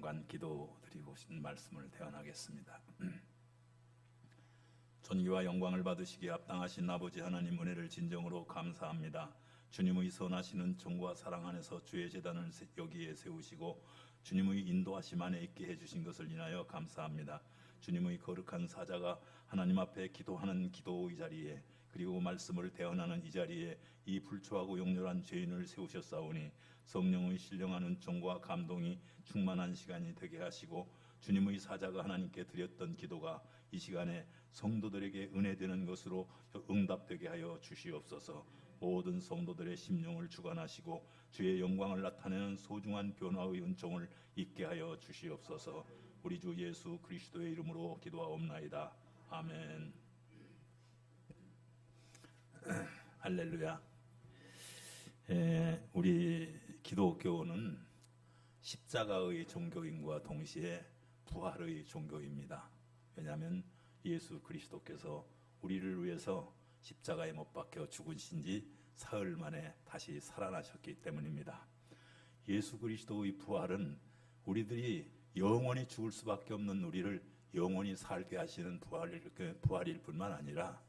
잠깐 기도드리고 싶은 말씀을 대언하겠습니다. 존귀와 영광을 받으시기에 합당하신 아버지 하나님 은혜를 진정으로 감사합니다. 주님의 선하신 은총과 사랑 안에서 주의 제단을 여기에 세우시고 주님의 인도하심 안에 있게 해주신 것을 인하여 감사합니다. 주님의 거룩한 사자가 하나님 앞에 기도하는 기도의 자리에, 그리고 말씀을 대언하는 이 자리에 이 불초하고 용렬한 죄인을 세우셨사오니 성령의 신령한 은총과 감동이 충만한 시간이 되게 하시고, 주님의 사자가 하나님께 드렸던 기도가 이 시간에 성도들에게 은혜되는 것으로 응답되게 하여 주시옵소서. 모든 성도들의 심령을 주관하시고 주의 영광을 나타내는 소중한 변화의 은총을 있게 하여 주시옵소서. 우리 주 예수 그리스도의 이름으로 기도하옵나이다. 아멘. 할렐루야. 우리 기독교는 십자가의 종교인과 동시에 부활의 종교입니다. 왜냐하면 예수 그리스도께서 우리를 위해서 십자가에 못 박혀 죽으신 지 사흘 만에 다시 살아나셨기 때문입니다. 예수 그리스도의 부활은 우리들이 영원히 죽을 수밖에 없는 우리를 영원히 살게 하시는 부활일 뿐만 아니라,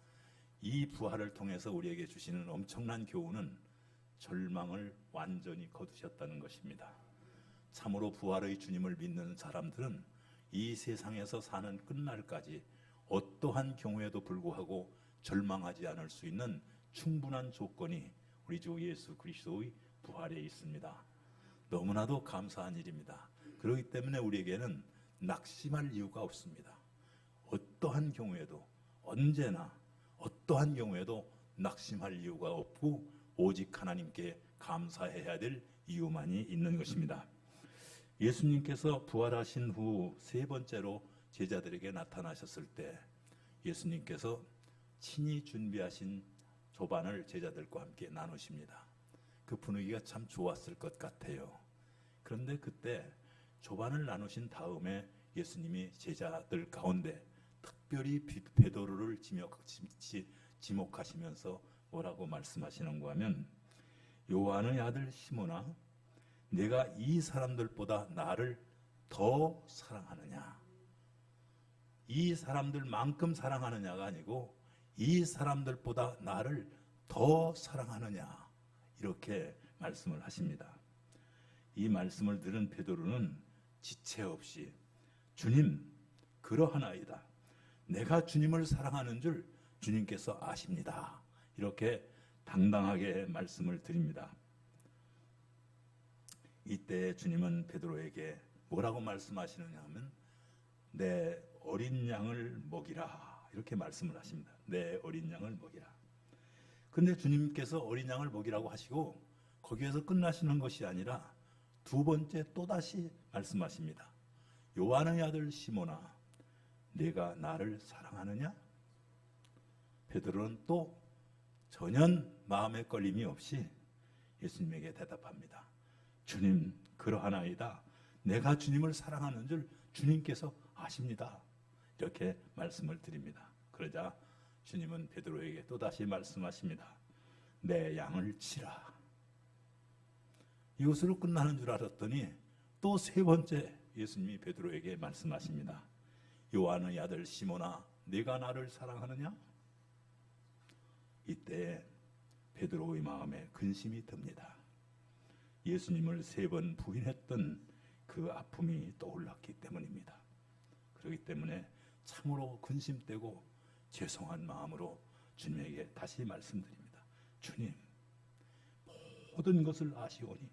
이 부활을 통해서 우리에게 주시는 엄청난 교훈은 절망을 완전히 거두셨다는 것입니다. 참으로 부활의 주님을 믿는 사람들은 이 세상에서 사는 끝날까지 어떠한 경우에도 불구하고 절망하지 않을 수 있는 충분한 조건이 우리 주 예수 그리스도의 부활에 있습니다. 너무나도 감사한 일입니다. 그렇기 때문에 우리에게는 낙심할 이유가 없습니다. 어떠한 경우에도, 언제나 어떠한 경우에도 낙심할 이유가 없고 오직 하나님께 감사해야 될 이유만이 있는 것입니다. 예수님께서 부활하신 후 세 번째로 제자들에게 나타나셨을 때 예수님께서 친히 준비하신 조반을 제자들과 함께 나누십니다. 그 분위기가 참 좋았을 것 같아요. 그런데 그때 조반을 나누신 다음에 예수님이 제자들 가운데 특별히 베드로를 지목하시면서 뭐라고 말씀하시는가 하면, 요한의 아들 시몬아, 내가 이 사람들보다 나를 더 사랑하느냐? 이 사람들만큼 사랑하느냐가 아니고 이 사람들보다 나를 더 사랑하느냐, 이렇게 말씀을 하십니다. 이 말씀을 들은 베드로는 지체 없이 주님, 그러하나이다. 내가 주님을 사랑하는 줄 주님께서 아십니다. 이렇게 당당하게 말씀을 드립니다. 이때 주님은 베드로에게 뭐라고 말씀하시느냐 하면, 내 어린 양을 먹이라, 이렇게 말씀을 하십니다. 내 어린 양을 먹이라. 근데 주님께서 어린 양을 먹이라고 하시고 거기에서 끝나시는 것이 아니라 두 번째 또다시 말씀하십니다. 요한의 아들 시몬아, 내가 나를 사랑하느냐? 베드로는 또 전혀 마음에 걸림이 없이 예수님에게 대답합니다. 주님, 그러하나이다. 내가 주님을 사랑하는 줄 주님께서 아십니다. 이렇게 말씀을 드립니다. 그러자 주님은 베드로에게 또다시 말씀하십니다. 내 양을 치라. 이것으로 끝나는 줄 알았더니 또 세 번째 예수님이 베드로에게 말씀하십니다. 요한의 아들 시몬아, 네가 나를 사랑하느냐? 이때 베드로의 마음에 근심이 듭니다. 예수님을 세 번 부인했던 그 아픔이 떠올랐기 때문입니다. 그렇기 때문에 참으로 근심되고 죄송한 마음으로 주님에게 다시 말씀드립니다. 주님, 모든 것을 아시오니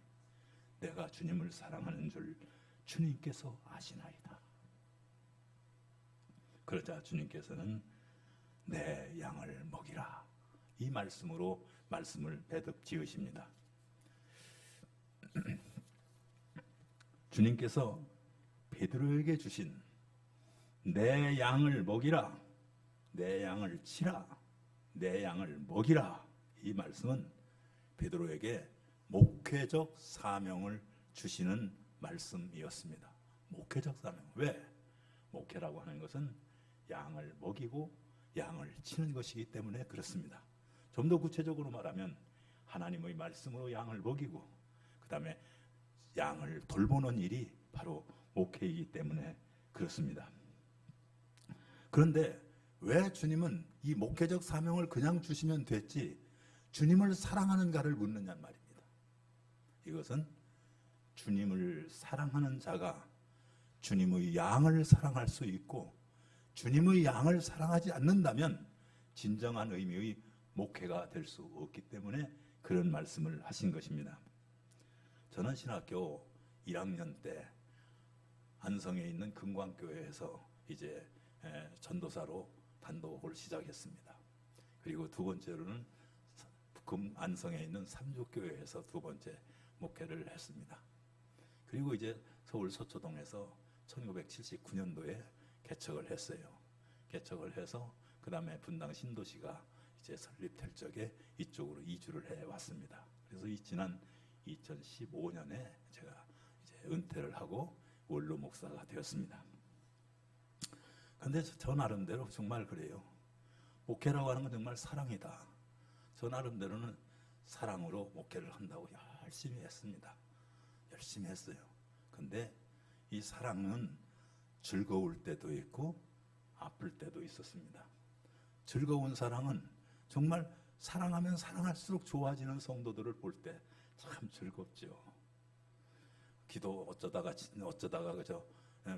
내가 주님을 사랑하는 줄 주님께서 아시나이다. 그러자 주님께서는 내 양을 먹이라, 이 말씀으로 말씀을 배듭 지으십니다. 주님께서 베드로에게 주신 내 양을 먹이라, 내 양을 치라, 내 양을 먹이라, 이 말씀은 베드로에게 목회적 사명을 주시는 말씀이었습니다. 목회적 사명. 왜? 목회라고 하는 것은 양을 먹이고 양을 치는 것이기 때문에 그렇습니다. 좀 더 구체적으로 말하면 하나님의 말씀으로 양을 먹이고 그 다음에 양을 돌보는 일이 바로 목회이기 때문에 그렇습니다. 그런데 왜 주님은 이 목회적 사명을 그냥 주시면 됐지 주님을 사랑하는가를 묻느냐는 말입니다. 이것은 주님을 사랑하는 자가 주님의 양을 사랑할 수 있고 주님의 양을 사랑하지 않는다면 진정한 의미의 목회가 될 수 없기 때문에 그런 말씀을 하신 것입니다. 저는 신학교 1학년 때 안성에 있는 금광교회에서 이제 전도사로 단독을 시작했습니다. 그리고 두 번째로는 안성에 있는 삼족교회에서 두 번째 목회를 했습니다. 그리고 이제 서울 서초동에서 1979년도에 개척을 했어요. 개척을 해서 그 다음에 분당 신도시가 이제 설립될 적에 이쪽으로 이주를 해 왔습니다. 그래서 이 지난 2015년에 제가 이제 은퇴를 하고 원로 목사가 되었습니다. 근데 저 나름대로 정말 그래요. 목회라고 하는 건 정말 사랑이다. 저 나름대로는 사랑으로 목회를 한다고 열심히 했습니다. 열심히 했어요. 근데 이 사랑은 즐거울 때도 있고 아플 때도 있었습니다. 즐거운 사랑은 정말 사랑하면 사랑할수록 좋아지는 성도들을 볼 때 참 즐겁죠. 기도 어쩌다가 그저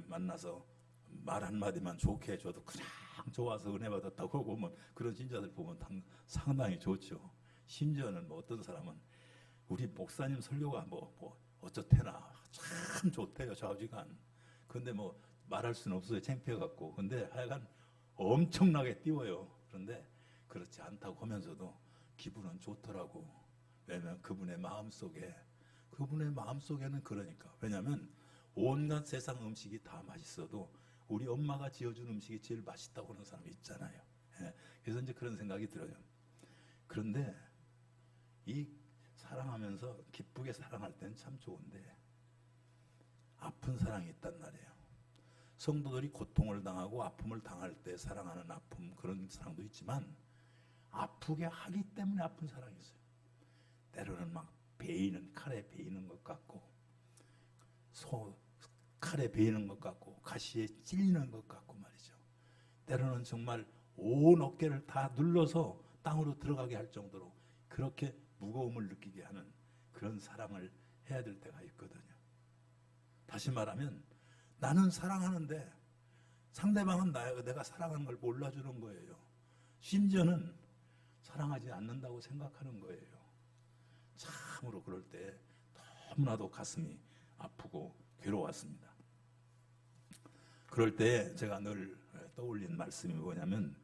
만나서 말 한마디만 좋게 해줘도 그냥 좋아서 은혜 받았다고 보면 그런 신자들 보면 상당히 좋죠. 심지어는 뭐 어떤 사람은 우리 목사님 설교가 뭐 어쩌대나 참 좋대요. 좌우지간. 근데 뭐 말할 수는 없어요. 창피해갖고. 근데 하여간 엄청나게 띄워요. 그런데 그렇지 않다고 하면서도 기분은 좋더라고. 왜냐하면 그분의 마음속에는 그러니까. 왜냐하면 온갖 세상 음식이 다 맛있어도 우리 엄마가 지어준 음식이 제일 맛있다고 하는 사람이 있잖아요. 그래서 이제 그런 생각이 들어요. 그런데 이 사랑하면서 기쁘게 사랑할 때는 참 좋은데 아픈 사랑이 있단 말이에요. 성도들이 고통을 당하고 아픔을 당할 때 사랑하는 아픔, 그런 사랑도 있지만 아프게 하기 때문에 아픈 사랑이 있어요. 때로는 막 칼에 베이는 것 같고 칼에 베이는 것 같고 가시에 찔리는 것 같고 말이죠. 때로는 정말 온 어깨를 다 눌러서 땅으로 들어가게 할 정도로 그렇게 무거움을 느끼게 하는 그런 사랑을 해야 될 때가 있거든요. 다시 말하면 나는 사랑하는데 상대방은 내가 사랑하는 걸 몰라주는 거예요. 심지어는 사랑하지 않는다고 생각하는 거예요. 참으로 그럴 때 너무나도 가슴이 아프고 괴로웠습니다. 그럴 때 제가 늘 떠올린 말씀이 뭐냐면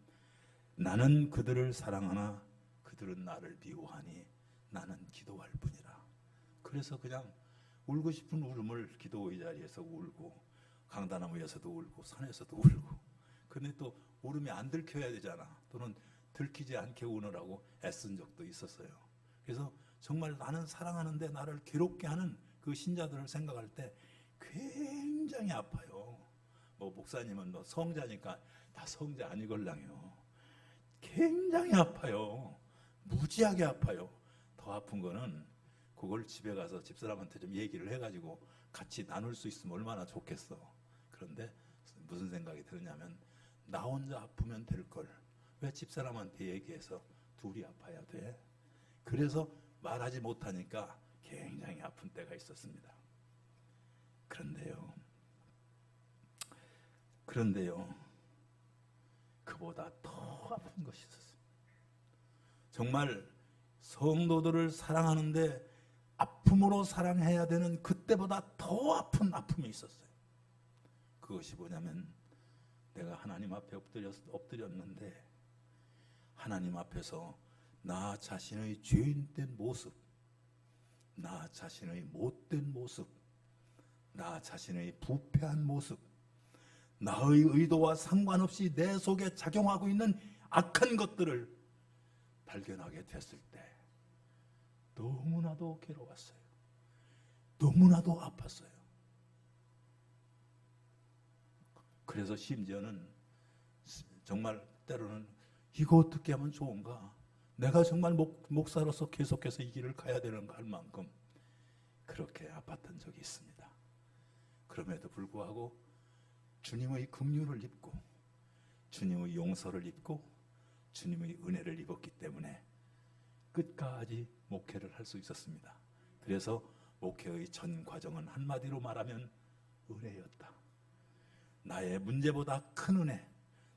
나는 그들을 사랑하나 그들은 나를 미워하니 나는 기도할 뿐이라. 그래서 그냥 울고 싶은 울음을 기도의 자리에서 울고 강다나무에서도 울고 산에서도 울고. 근데 또 울음이 안 들켜야 되잖아. 또는 들키지 않게 우느라고 애쓴 적도 있었어요. 그래서 정말 나는 사랑하는데 나를 괴롭게 하는 그 신자들을 생각할 때 굉장히 아파요. 뭐 목사님은 뭐 성자니까 다 성자 아니걸랑요. 굉장히 아파요. 무지하게 아파요. 더 아픈 거는 그걸 집에 가서 집사람한테 좀 얘기를 해가지고 같이 나눌 수 있으면 얼마나 좋겠어. 그런데 무슨 생각이 드냐면 나 혼자 아프면 될 걸. 왜 집사람한테 얘기해서 둘이 아파야 돼? 그래서 말하지 못하니까 굉장히 아픈 때가 있었습니다. 그런데요, 그보다 더 아픈 것이 있었습니다. 정말 성도들을 사랑하는데 아픔으로 사랑해야 되는 그때보다 더 아픈 아픔이 있었어요. 그것이 뭐냐면 내가 하나님 앞에 엎드렸는데 하나님 앞에서 나 자신의 죄인된 모습, 나 자신의 못된 모습, 나 자신의 부패한 모습, 나의 의도와 상관없이 내 속에 작용하고 있는 악한 것들을 발견하게 됐을 때 너무나도 괴로웠어요. 너무나도 아팠어요. 그래서 심지어는 정말 때로는 이거 어떻게 하면 좋은가? 내가 정말 목사로서 계속해서 이 길을 가야 되는가 할 만큼 그렇게 아팠던 적이 있습니다. 그럼에도 불구하고 주님의 긍휼을 입고 주님의 용서를 입고 주님의 은혜를 입었기 때문에 끝까지 목회를 할 수 있었습니다. 그래서 목회의 전 과정은 한마디로 말하면 은혜였다. 나의 문제보다 큰 은혜,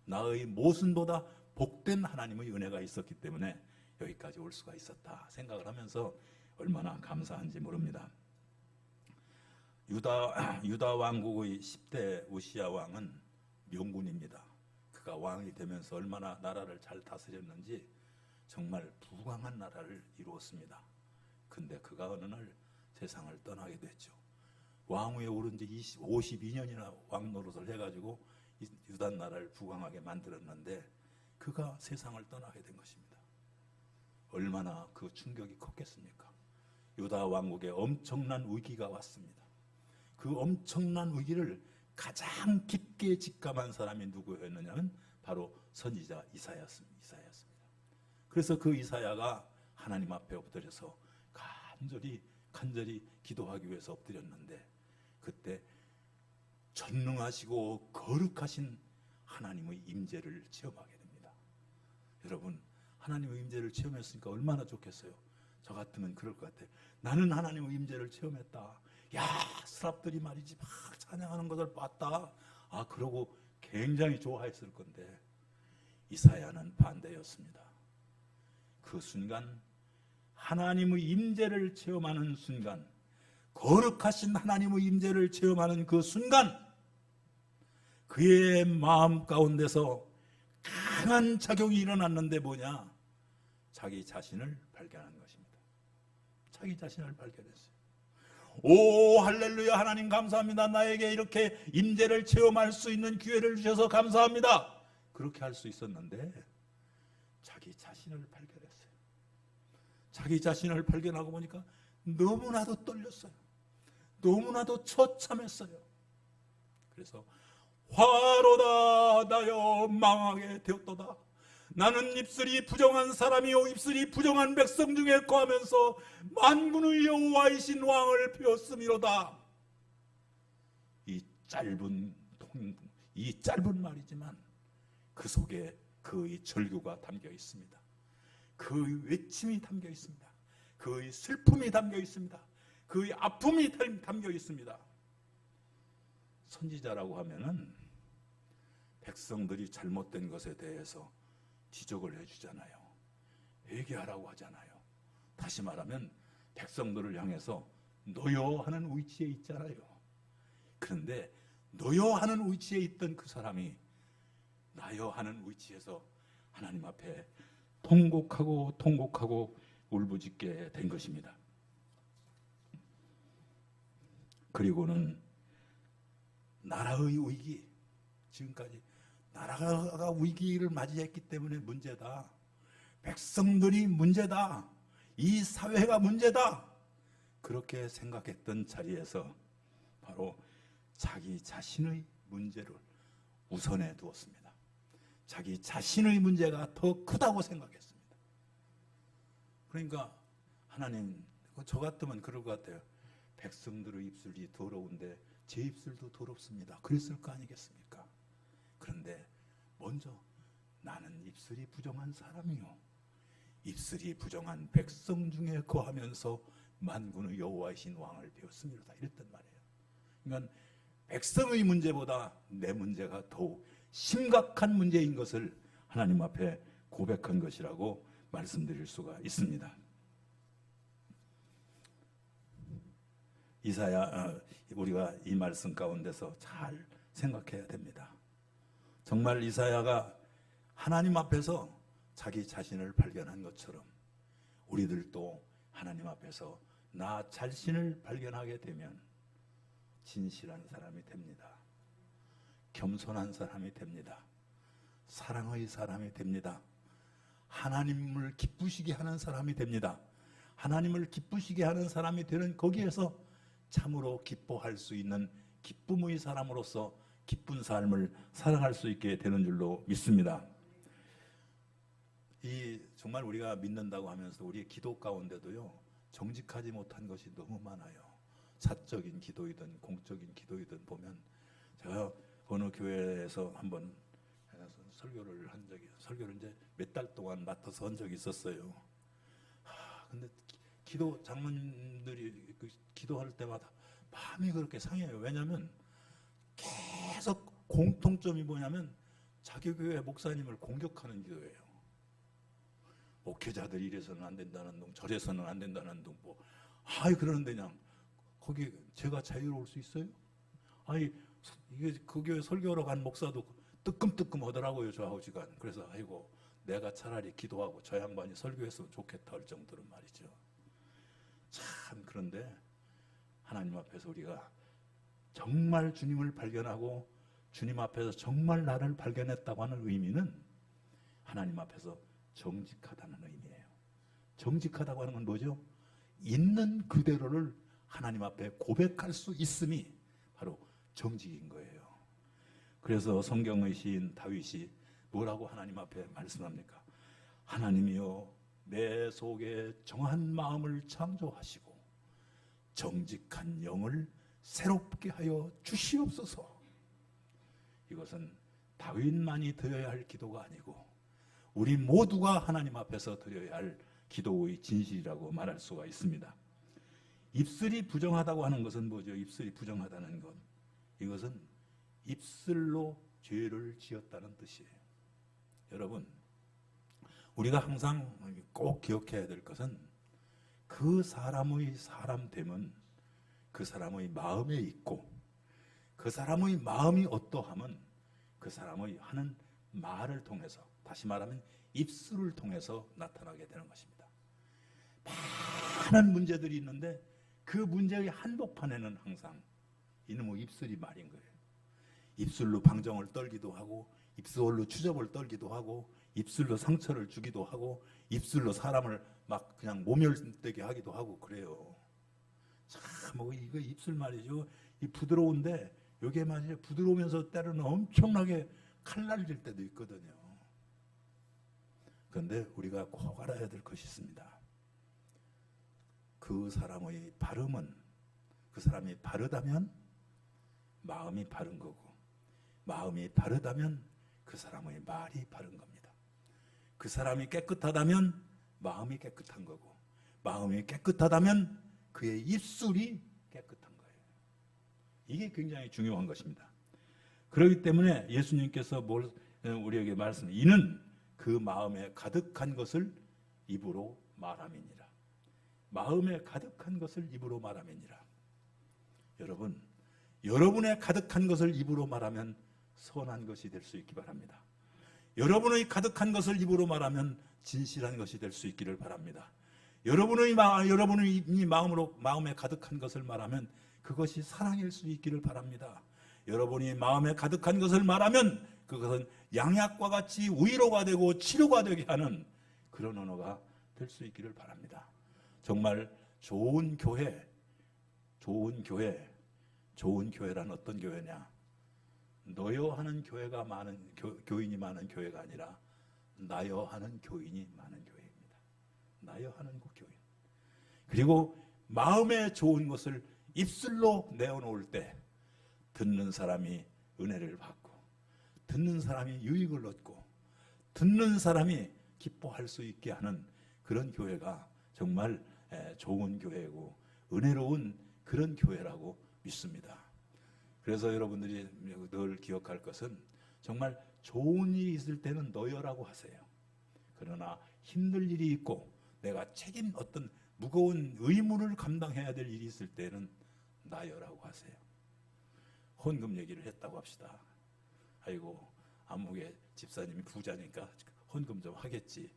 나의 모순보다 복된 하나님의 은혜가 있었기 때문에 여기까지 올 수가 있었다 생각을 하면서 얼마나 감사한지 모릅니다. 유다 왕국의 10대 우시야 왕은 명군입니다. 그가 왕이 되면서 얼마나 나라를 잘 다스렸는지 정말 부강한 나라를 이루었습니다. 근데 그가 어느 날 세상을 떠나게 됐죠. 왕위에 오른 지 52년이나 왕 노릇을 해가지고 유다 나라를 부강하게 만들었는데 그가 세상을 떠나게 된 것입니다. 얼마나 그 충격이 컸겠습니까? 유다 왕국에 엄청난 위기가 왔습니다. 그 엄청난 위기를 가장 깊게 직감한 사람이 누구였느냐면 바로 선지자 이사야였습니다. 그래서 그 이사야가 하나님 앞에 엎드려서 간절히 기도하기 위해서 엎드렸는데 그때 전능하시고 거룩하신 하나님의 임재를 체험하게 됩니다. 여러분, 하나님의 임재를 체험했으니까 얼마나 좋겠어요. 저 같으면 그럴 것 같아요. 나는 하나님의 임재를 체험했다. 야, 스랍들이 말이지 막 찬양하는 것을 봤다. 그러고 굉장히 좋아했을 건데 이사야는 반대였습니다. 그 순간 하나님의 임재를 체험하는 순간, 거룩하신 하나님의 임재를 체험하는 그 순간 그의 마음 가운데서 강한 작용이 일어났는데 뭐냐? 자기 자신을 발견한 것입니다. 자기 자신을 발견했어요. 오 할렐루야, 하나님 감사합니다. 나에게 이렇게 임재를 체험할 수 있는 기회를 주셔서 감사합니다. 그렇게 할 수 있었는데 자기 자신을 발견했어요. 자기 자신을 발견하고 보니까 너무나도 떨렸어요. 너무나도 처참했어요. 그래서 화로다 나여 망하게 되었도다. 나는 입술이 부정한 사람이요 입술이 부정한 백성 중에 거하면서 만군의 여호와이신 왕을 배웠음이로다. 이 짧은 말이지만 그 속에 그의 절규가 담겨 있습니다. 그의 외침이 담겨 있습니다. 그의 슬픔이 담겨 있습니다. 그의 아픔이 담겨 있습니다. 선지자라고 하면은 백성들이 잘못된 것에 대해서 지적을 해주잖아요. 회개하라고 하잖아요. 다시 말하면 백성들을 향해서 너여 하는 위치에 있잖아요. 그런데 너여 하는 위치에 있던 그 사람이 나여 하는 위치에서 하나님 앞에 통곡하고 울부짖게 된 것입니다. 그리고는 나라의 위기, 지금까지 나라가 위기를 맞이했기 때문에 문제다. 백성들이 문제다. 이 사회가 문제다. 그렇게 생각했던 자리에서 바로 자기 자신의 문제를 우선해 두었습니다. 자기 자신의 문제가 더 크다고 생각했습니다. 그러니까 하나님, 저 같으면 그럴 것 같아요. 백성들의 입술이 더러운데 제 입술도 더럽습니다. 그랬을 거 아니겠습니까? 그런데 먼저 나는 입술이 부정한 사람이요 입술이 부정한 백성 중에 거하면서 만군의 여호와이신 왕을 배웠습니다. 이랬단 말이에요. 그러니까 백성의 문제보다 내 문제가 더욱 심각한 문제인 것을 하나님 앞에 고백한 것이라고 말씀드릴 수가 있습니다. 이사야, 우리가 이 말씀 가운데서 잘 생각해야 됩니다. 정말 이사야가 하나님 앞에서 자기 자신을 발견한 것처럼 우리들도 하나님 앞에서 나 자신을 발견하게 되면 진실한 사람이 됩니다. 겸손한 사람이 됩니다. 사랑의 사람이 됩니다. 하나님을 기쁘시게 하는 사람이 됩니다. 하나님을 기쁘시게 하는 사람이 되는 거기에서 참으로 기뻐할 수 있는 기쁨의 사람으로서 기쁜 삶을 살아갈 수 있게 되는 줄로 믿습니다. 정말 우리가 믿는다고 하면서 우리의 기도 가운데도요, 정직하지 못한 것이 너무 많아요. 사적인 기도이든 공적인 기도이든 보면, 제가 어느 교회에서 한번 설교를 이제 몇 달 동안 맡아서 한 적이 있었어요. 근데 기도 장로님들이 기도할 때마다 마음이 그렇게 상해요. 왜냐하면 계속 공통점이 뭐냐면 자기 교회 목사님을 공격하는 기도예요. 목회자들이 이래서는 안 된다는 둥, 저래서는 안 된다는 둥, 그러는데 그냥 거기 제가 자유로울 수 있어요? 이게 그 교회 설교하러 간 목사도 뜨끔뜨끔 하더라고요, 저 아우지간. 그래서 내가 차라리 기도하고 저 양반이 설교했으면 좋겠다 할 정도로 말이죠. 참, 그런데 하나님 앞에서 우리가 정말 주님을 발견하고 주님 앞에서 정말 나를 발견했다고 하는 의미는 하나님 앞에서 정직하다는 의미예요. 정직하다고 하는 건 뭐죠? 있는 그대로를 하나님 앞에 고백할 수 있음이 바로 정직인 거예요. 그래서 성경의 시인 다윗이 뭐라고 하나님 앞에 말씀합니까? 하나님이여, 내 속에 정한 마음을 창조하시고 정직한 영을 새롭게 하여 주시옵소서. 이것은 다윗만이 드려야 할 기도가 아니고 우리 모두가 하나님 앞에서 드려야 할 기도의 진실이라고 말할 수가 있습니다. 입술이 부정하다고 하는 것은 뭐죠? 입술이 부정하다는 것, 이것은 입술로 죄를 지었다는 뜻이에요. 여러분, 우리가 항상 꼭 기억해야 될 것은 그 사람의 사람됨은 그 사람의 마음에 있고, 그 사람의 마음이 어떠함은 그 사람의 하는 말을 통해서, 다시 말하면 입술을 통해서 나타나게 되는 것입니다. 많은 문제들이 있는데 그 문제의 한복판에는 항상 이놈의 입술이 말인 거예요. 입술로 방정을 떨기도 하고, 입술로 추접을 떨기도 하고, 입술로 상처를 주기도 하고, 입술로 사람을 막 그냥 모멸되게 하기도 하고 그래요. 참, 이거 입술 말이죠. 이 부드러운데 이게 말이죠. 부드러우면서 때로는 엄청나게 칼날릴 때도 있거든요. 그런데 우리가 꼭 알아야 될 것이 있습니다. 그 사람의 발음은, 그 사람이 바르다면 마음이 바른 거고, 마음이 바르다면 그 사람의 말이 바른 겁니다. 그 사람이 깨끗하다면 마음이 깨끗한 거고, 마음이 깨끗하다면 그의 입술이 깨끗한 거예요. 이게 굉장히 중요한 것입니다. 그렇기 때문에 예수님께서 우리에게 말씀해, 이는 그 마음에 가득한 것을 입으로 말함이니라. 마음에 가득한 것을 입으로 말함이니라. 여러분, 여러분의 가득한 것을 입으로 말하면 선한 것이 될 수 있기 바랍니다. 여러분의 가득한 것을 입으로 말하면 진실한 것이 될 수 있기를 바랍니다. 여러분이 마음에 가득한 것을 말하면 그것이 사랑일 수 있기를 바랍니다. 여러분이 마음에 가득한 것을 말하면 그것은 양약과 같이 위로가 되고 치료가 되게 하는 그런 언어가 될 수 있기를 바랍니다. 정말 좋은 교회란 어떤 교회냐? 너여 하는 교회가 많은 교인이 많은 교회가 아니라 나여 하는 교인이 많은 교회입니다. 나여 하는 그 교인. 그리고 마음에 좋은 것을 입술로 내어놓을 때 듣는 사람이 은혜를 받고, 듣는 사람이 유익을 얻고, 듣는 사람이 기뻐할 수 있게 하는 그런 교회가 정말 좋은 교회고 은혜로운 그런 교회라고 믿습니다. 그래서 여러분들이 늘 기억할 것은, 정말 좋은 일이 있을 때는 너여라고 하세요. 그러나 힘들 일이 있고 내가 어떤 무거운 의무를 감당해야 될 일이 있을 때는 나여라고 하세요. 헌금 얘기를 했다고 합시다. 안목에 집사님이 부자니까 헌금 좀 하겠지,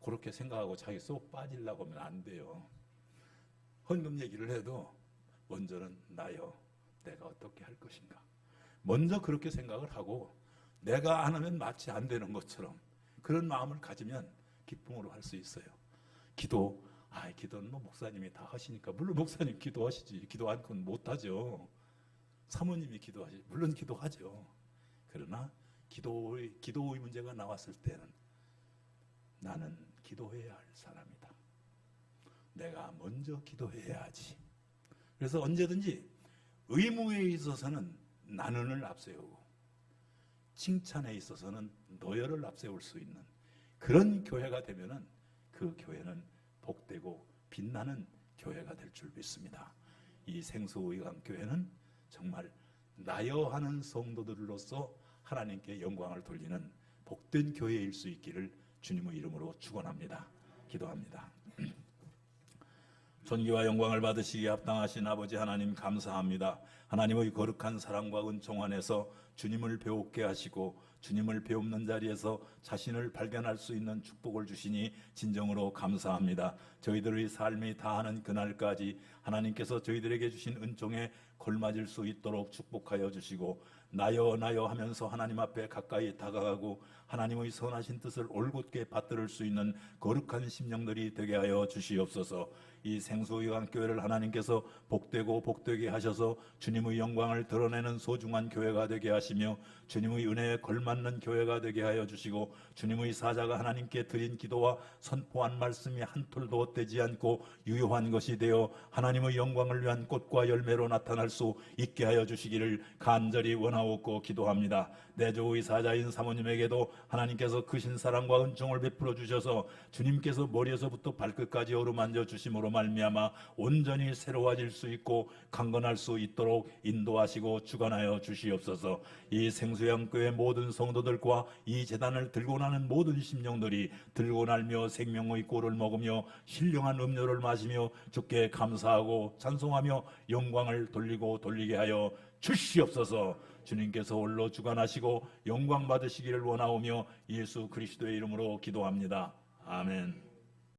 그렇게 생각하고 자기 쏙 빠지려고 하면 안 돼요. 헌금 얘기를 해도 먼저는 나여, 내가 어떻게 할 것인가, 먼저 그렇게 생각을 하고, 내가 안 하면 마치 안 되는 것처럼 그런 마음을 가지면 기쁨으로 할 수 있어요. 기도는 목사님이 다 하시니까, 물론 목사님 기도하시지, 기도 않고는 못하죠. 사모님이 기도하시지, 물론 기도하죠. 그러나 기도의 문제가 나왔을 때는 나는 기도해야 할 사람이다. 내가 먼저 기도해야지 그래서 언제든지 의무에 있어서는 나눔을 앞세우고 칭찬에 있어서는 노여를 앞세울 수 있는 그런 교회가 되면은 그 교회는 복되고 빛나는 교회가 될 줄 믿습니다. 이 생수의강교회는 정말 나여하는 성도들로서 하나님께 영광을 돌리는 복된 교회일 수 있기를 주님의 이름으로 축원합니다. 기도합니다. 존귀와 영광을 받으시기에 합당하신 아버지 하나님 감사합니다. 하나님의 거룩한 사랑과 은총 안에서 주님을 배우게 하시고 주님을 배우는 자리에서 자신을 발견할 수 있는 축복을 주시니 진정으로 감사합니다. 저희들의 삶이 다하는 그날까지 하나님께서 저희들에게 주신 은총에 걸맞을 수 있도록 축복하여 주시고 나여 나여 하면서 하나님 앞에 가까이 다가가고 하나님의 선하신 뜻을 올곧게 받들을 수 있는 거룩한 심령들이 되게 하여 주시옵소서. 이 생수의강교회를 하나님께서 복되고 복되게 하셔서 주님의 영광을 드러내는 소중한 교회가 되게 하시며 주님의 은혜에 걸맞는 교회가 되게 하여 주시고 주님의 사자가 하나님께 드린 기도와 선포한 말씀이 한 톨도 떼지 않고 유효한 것이 되어 하나님의 영광을 위한 꽃과 열매로 나타날 수 있게 하여 주시기를 간절히 원하옵고 기도합니다. 내조의 사자인 사모님에게도 하나님께서 크신 사랑과 은총을 베풀어 주셔서 주님께서 머리에서부터 발끝까지 어루만져 주심으로 말미암아 온전히 새로워질 수 있고 강건할 수 있도록 인도하시고 주관하여 주시옵소서. 이 생수양교회 모든 성도들과 이 제단을 들고 나는 모든 심령들이 들고 날며 생명의 꿀을 먹으며 신령한 음료를 마시며 주께 감사하고 찬송하며 영광을 돌리게 하여 주시옵소서. 주님께서 홀로 주관하시고 영광 받으시기를 원하오며 예수 그리스도의 이름으로 기도합니다. 아멘.